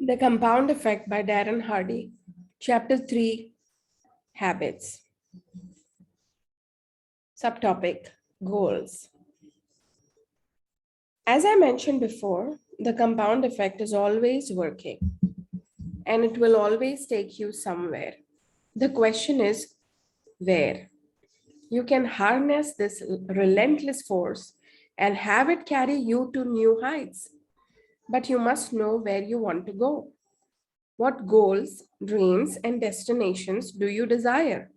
The Compound Effect by Darren Hardy, Chapter 3, Habits. Subtopic, Goals. As I mentioned before, the compound effect is always working and it will always take you somewhere. The question is, where? You can harness this relentless force and have it carry you to new heights. But you must know where you want to go. What goals, dreams, and destinations do you desire?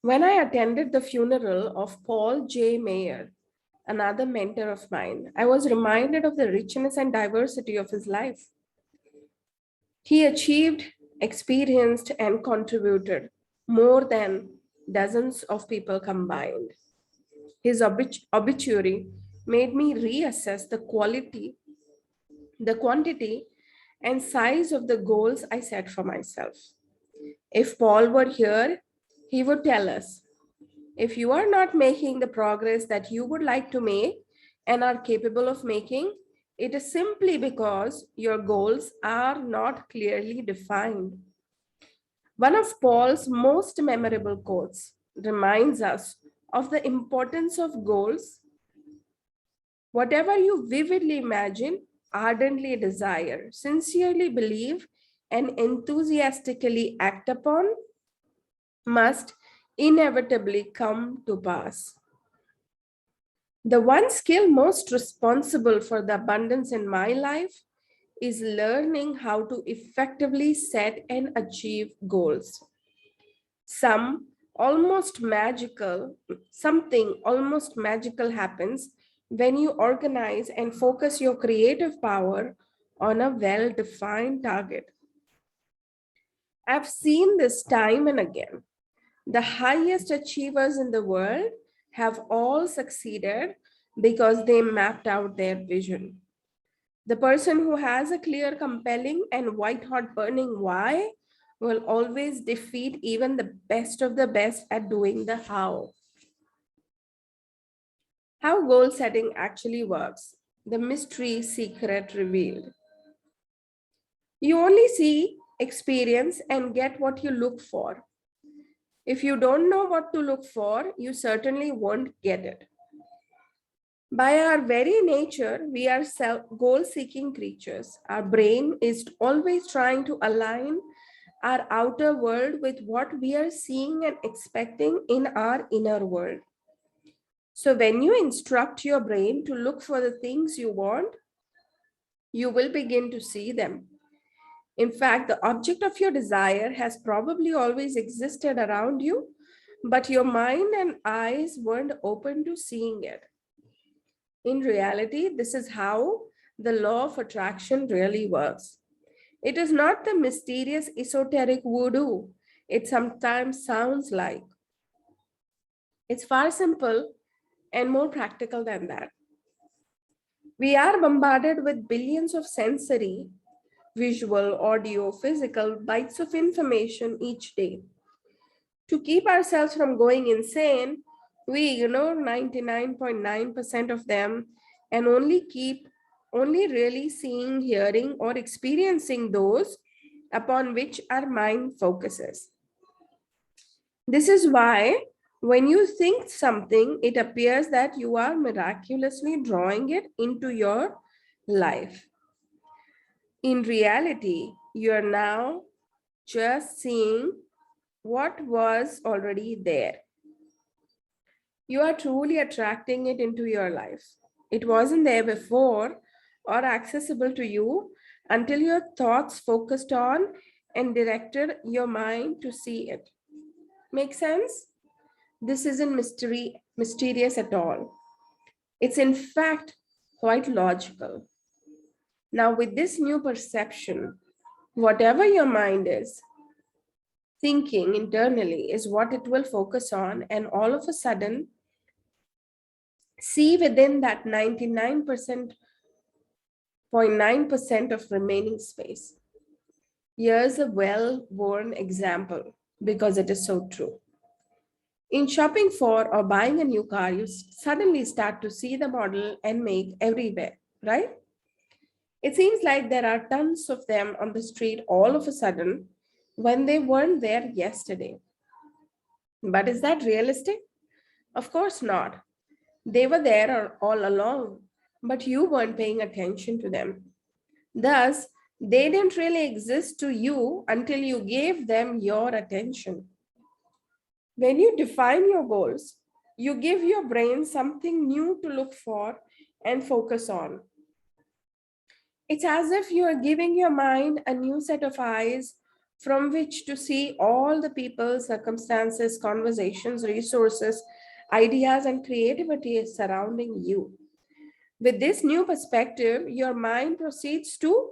When I attended the funeral of Paul J. Mayer, another mentor of mine, I was reminded of the richness and diversity of his life. He achieved, experienced, and contributed more than dozens of people combined. His obituary made me reassess the quantity, and size of the goals I set for myself. If Paul were here, he would tell us, if you are not making the progress that you would like to make and are capable of making, it is simply because your goals are not clearly defined. One of Paul's most memorable quotes reminds us of the importance of goals. Whatever you vividly imagine, ardently desire, sincerely believe, and enthusiastically act upon must inevitably come to pass. The one skill most responsible for the abundance in my life is learning how to effectively set and achieve goals. Some almost magical, Something almost magical happens when you organize and focus your creative power on a well defined target. I've seen this time and again. The highest achievers in the world have all succeeded because they mapped out their vision. The person who has a clear, compelling, and white hot burning why will always defeat even the best of the best at doing the how. How goal setting actually works, the mystery secret revealed. You only see, experience, and get what you look for. If you don't know what to look for, you certainly won't get it. By our very nature, we are goal seeking creatures. Our brain is always trying to align our outer world with what we are seeing and expecting in our inner world. So, when you instruct your brain to look for the things you want, you will begin to see them. In fact, the object of your desire has probably always existed around you, but your mind and eyes weren't open to seeing it. In reality, this is how the law of attraction really works. It is not the mysterious esoteric voodoo it sometimes sounds like. It's far simple and more practical than that. We are bombarded with billions of sensory, visual, audio, physical bites of information each day. To keep ourselves from going insane, we ignore 99.9% of them and only really seeing, hearing, or experiencing those upon which our mind focuses. This is why when you think something, it appears that you are miraculously drawing it into your life. In reality, you are now just seeing what was already there. You are truly attracting it into your life. It wasn't there before or accessible to you until your thoughts focused on and directed your mind to see it. Make sense? This isn't mysterious at all. It's in fact quite logical. Now, with this new perception, whatever your mind is thinking internally is what it will focus on, and all of a sudden, see within that 99.9% of remaining space. Here's a well worn example because it is so true. In shopping for or buying a new car, you suddenly start to see the model and make everywhere, right? It seems like there are tons of them on the street all of a sudden when they weren't there yesterday. But is that realistic? Of course not. They were there all along, but you weren't paying attention to them. Thus, they didn't really exist to you until you gave them your attention. When you define your goals, you give your brain something new to look for and focus on. It's as if you are giving your mind a new set of eyes from which to see all the people, circumstances, conversations, resources, ideas, and creativity surrounding you. With this new perspective, your mind proceeds to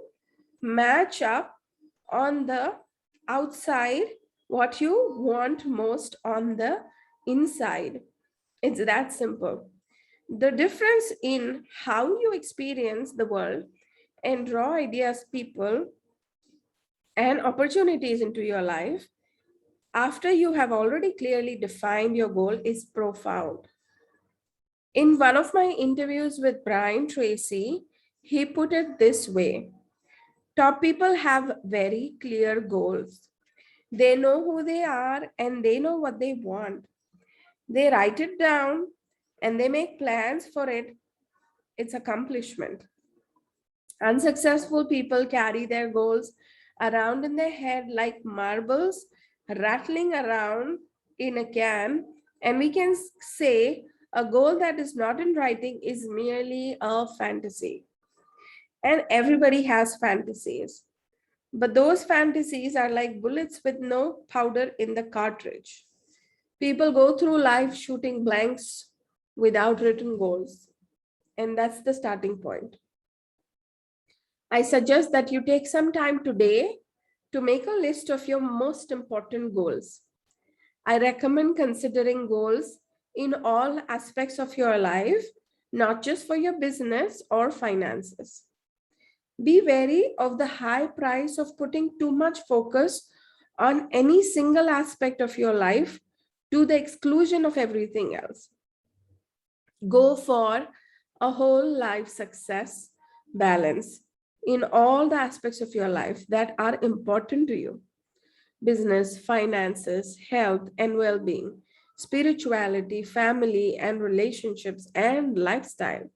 match up on the outside what you want most on the inside. It's that simple. The difference in how you experience the world and draw ideas, people, and opportunities into your life after you have already clearly defined your goal is profound. In one of my interviews with Brian Tracy, he put it this way: top people have very clear goals. They know who they are and they know what they want. They write it down and they make plans for its accomplishment. Unsuccessful people carry their goals around in their head like marbles rattling around in a can, and we can say a goal that is not in writing is merely a fantasy. And everybody has fantasies, but those fantasies are like bullets with no powder in the cartridge. People go through life shooting blanks without written goals, and that's the starting point. I suggest that you take some time today to make a list of your most important goals. I recommend considering goals in all aspects of your life, not just for your business or finances. Be wary of the high price of putting too much focus on any single aspect of your life to the exclusion of everything else. Go for a whole life success balance in all the aspects of your life that are important to you: business, finances, health and well being, spirituality, family and relationships, and lifestyle.